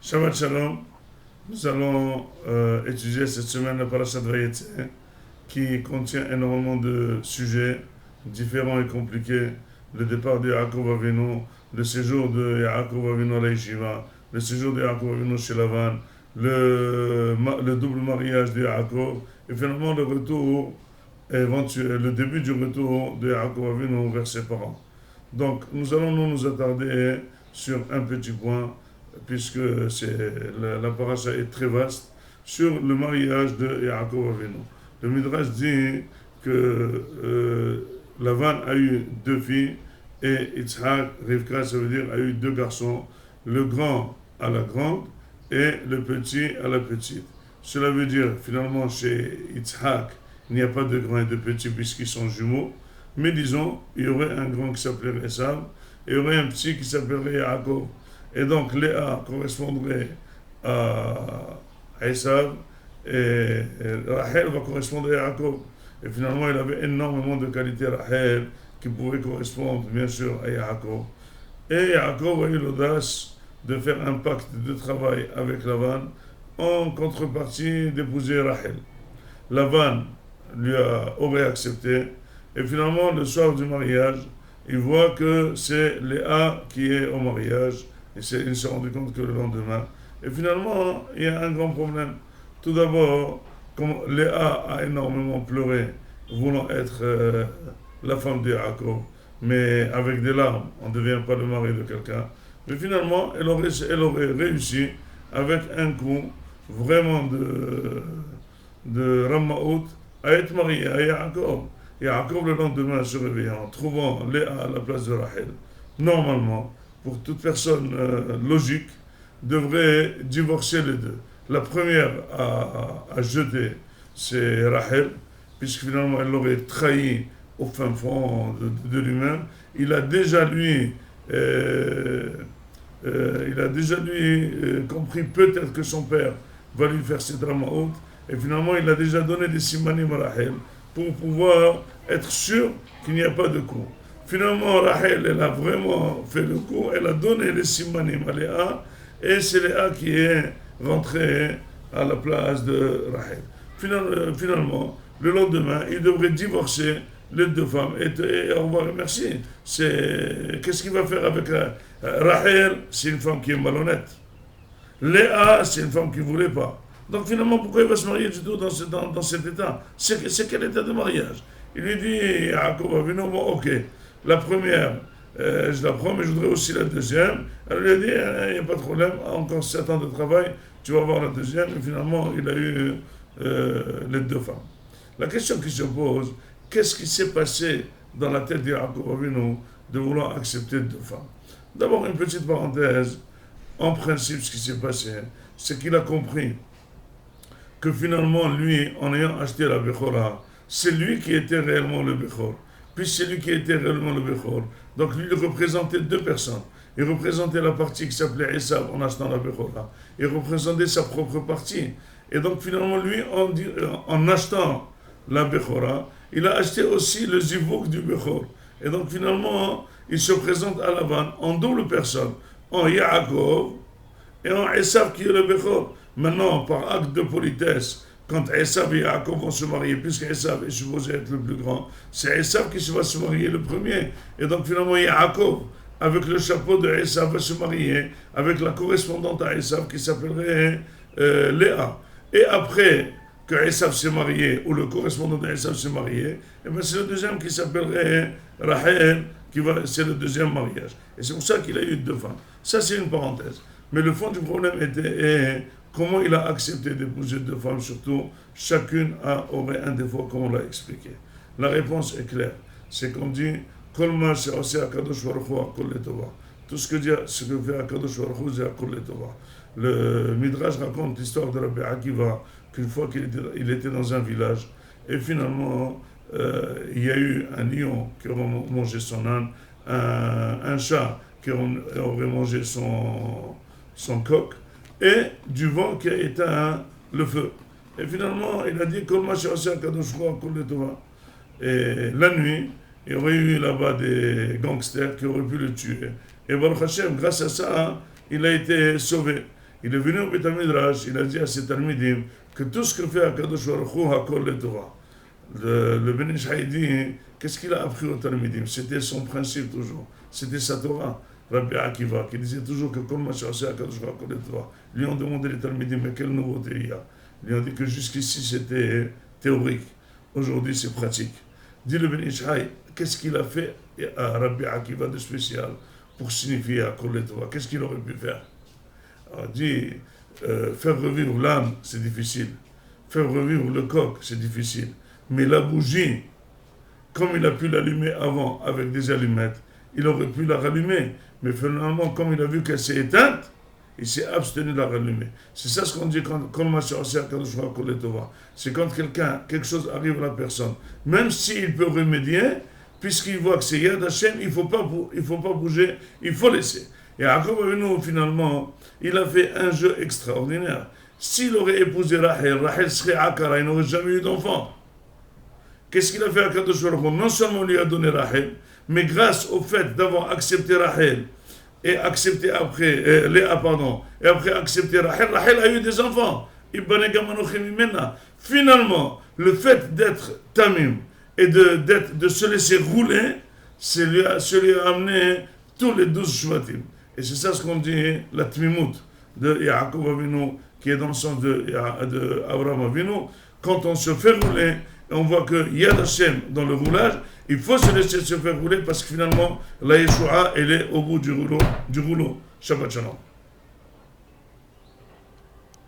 Shabbat Shalom, nous allons étudier cette semaine la Parashat Vayetze qui contient énormément de sujets différents et compliqués. Le départ de Yaakov Avinu, le séjour de Yaakov Avinu à la Yeshiva, le séjour de Yaakov Avinu chez Lavan, le double mariage de Yaakov et finalement le retour éventuel, le début du retour de Yaakov Avinu vers ses parents. Donc nous allons nous attarder sur un petit point puisque la paracha est très vaste, sur le mariage de Yaakov Avinu. Le Midrash dit que Lavan a eu deux filles et Yitzhak, Rivka, ça veut dire, a eu deux garçons, le grand à la grande et le petit à la petite. Cela veut dire, finalement, chez Yitzhak, il n'y a pas de grand et de petit puisqu'ils sont jumeaux, mais disons, il y aurait un grand qui s'appellerait Esav et il y aurait un petit qui s'appellerait Yaakov. Et donc Léa correspondrait à Esav et Rachel va correspondre à Yaakov. Et finalement, il avait énormément de qualités Rachel qui pouvaient correspondre bien sûr à Yaakov. Et Yaakov a eu l'audace de faire un pacte de travail avec Lavan en contrepartie d'épouser Rachel. Lavan aurait accepté et finalement le soir du mariage, il voit que c'est Léa qui est au mariage. Et il s'est rendu compte que le lendemain. Et finalement, il y a un grand problème. Tout d'abord, comme Léa a énormément pleuré, voulant être la femme de Yaakov, mais avec des larmes, on ne devient pas le mari de quelqu'un. Mais finalement, elle aurait réussi avec un coup vraiment de Ramaout à être mariée à Yaakov. Yaakov, le lendemain, se réveillant, trouvant Léa à la place de Rachel. Normalement, pour toute personne logique, devrait divorcer les deux. La première à jeter, c'est Rachel, puisque finalement elle l'aurait trahi au fin fond de lui-même. Il a déjà lui compris peut-être que son père va lui faire ses drames hautes, et finalement il a déjà donné des simanim à Rachel pour pouvoir être sûr qu'il n'y a pas de coup. Finalement, Rachel, elle a vraiment fait le coup, elle a donné les simanim à Léa, et c'est Léa qui est rentrée à la place de Rachel. Finalement, le lendemain, il devrait divorcer les deux femmes, et on va remercier. Qu'est-ce qu'il va faire avec Rachel? C'est une femme qui est malhonnête. Léa, c'est une femme qui ne voulait pas. Donc finalement, pourquoi il va se marier du tout dans cet état? C'est quel état de mariage? Il lui dit, Yaakov Avinu, bon, ok. La première, je la prends, mais je voudrais aussi la deuxième. Elle lui a dit, il n'y a pas de problème, encore 7 ans de travail, tu vas voir la deuxième. Et finalement, il a eu les deux femmes. La question qui se pose, qu'est-ce qui s'est passé dans la tête de Yaakov Avinu de vouloir accepter deux femmes? D'abord, une petite parenthèse. En principe, ce qui s'est passé, c'est qu'il a compris que finalement, lui, en ayant acheté la Bechora, c'est lui qui était réellement le Bechor. Puis c'est lui qui était réellement le Bechor. Donc lui, il représentait deux personnes. Il représentait la partie qui s'appelait Esav en achetant la Bechora. Il représentait sa propre partie. Et donc finalement, lui, en achetant la Bechora, il a acheté aussi le Zivuk du Bechor. Et donc finalement, il se présente à Lavan en double personne, en Yaakov et en Esav qui est le Bechor. Maintenant, par acte de politesse, quand Esav et Yaakov vont se marier, puisque Esav est supposé être le plus grand, c'est Esav qui va se marier le premier. Et donc finalement, Yaakov, avec le chapeau de Esav, va se marier avec la correspondante à Esav qui s'appellerait Léa. Et après que Esav s'est marié, ou le correspondant d'Esav s'est marié, et bien c'est le deuxième qui s'appellerait Rachel, c'est le deuxième mariage. Et c'est pour ça qu'il a eu deux femmes. Ça, c'est une parenthèse. Mais le fond du problème était comment il a accepté d'épouser deux femmes, surtout, chacune aurait un défaut, comme on l'a expliqué. La réponse est claire. C'est qu'on dit, tout ce que fait Akadosh Baruch Hu, c'est Akol Letova. Le Midrash raconte l'histoire de Rabbi Akiva, qu'une fois qu'il était dans un village, et finalement, il y a eu un lion qui aurait mangé son âne, un chat qui aurait mangé son coq, et du vent qui a éteint le feu. Et finalement, il a dit et la nuit, il y aurait eu là-bas des gangsters qui auraient pu le tuer. Et Baruch Hashem, grâce à ça, il a été sauvé. Il est venu au Beth Midrash, il a dit à ses Talmidim que tout ce que fait Akadosh Baruch Hu, Hakol le Torah. Le Ben Ish Chai dit, qu'est-ce qu'il a appris au Talmidim? C'était son principe toujours, c'était sa Torah. Rabbi Akiva, qui disait toujours que comme Machasé Akadosh Baruch Hu le Torah, lui ont demandé les Talmidim, mais quelle nouveauté il y a? Ils ont dit que jusqu'ici c'était théorique, aujourd'hui c'est pratique. Dit le Ben Ish Chai, qu'est-ce qu'il a fait à Rabbi Akiva de spécial pour signifier Hakol le Torah? Qu'est-ce qu'il aurait pu faire? Alors, dit, faire revivre l'âme, c'est difficile. Faire revivre le coq, c'est difficile. Mais la bougie, comme il a pu l'allumer avant avec des allumettes, il aurait pu la rallumer. Mais finalement, comme il a vu qu'elle s'est éteinte, il s'est abstenu de la rallumer. C'est ça ce qu'on dit quand c'est quand quelque chose arrive à la personne. Même s'il peut remédier, puisqu'il voit que c'est Yad Hashem, il ne faut pas bouger, il faut laisser. Et Yaakov Avinu, finalement, il a fait un jeu extraordinaire. S'il aurait épousé Rachel, Rachel serait Akara, il n'aurait jamais eu d'enfant. Qu'est-ce qu'il a fait à Kadosh Baruch Hu? Non seulement lui a donné Rachel, mais grâce au fait d'avoir accepté Rachel et accepté après Léa, et après accepté Rachel, Rachel a eu des enfants. Finalement, le fait d'être Tamim et de se laisser rouler, ça lui a amené tous les 12 Shvatim. Et c'est ça ce qu'on dit, la Tmimut de Yaakov Avinu, qui est dans le sens de Abraham Avinu. Quand on se fait rouler, on voit qu'il y a Hashem dans le roulage, il faut se laisser se faire rouler parce que finalement, la Yeshua, elle est au bout du rouleau. Shabbat Shalom.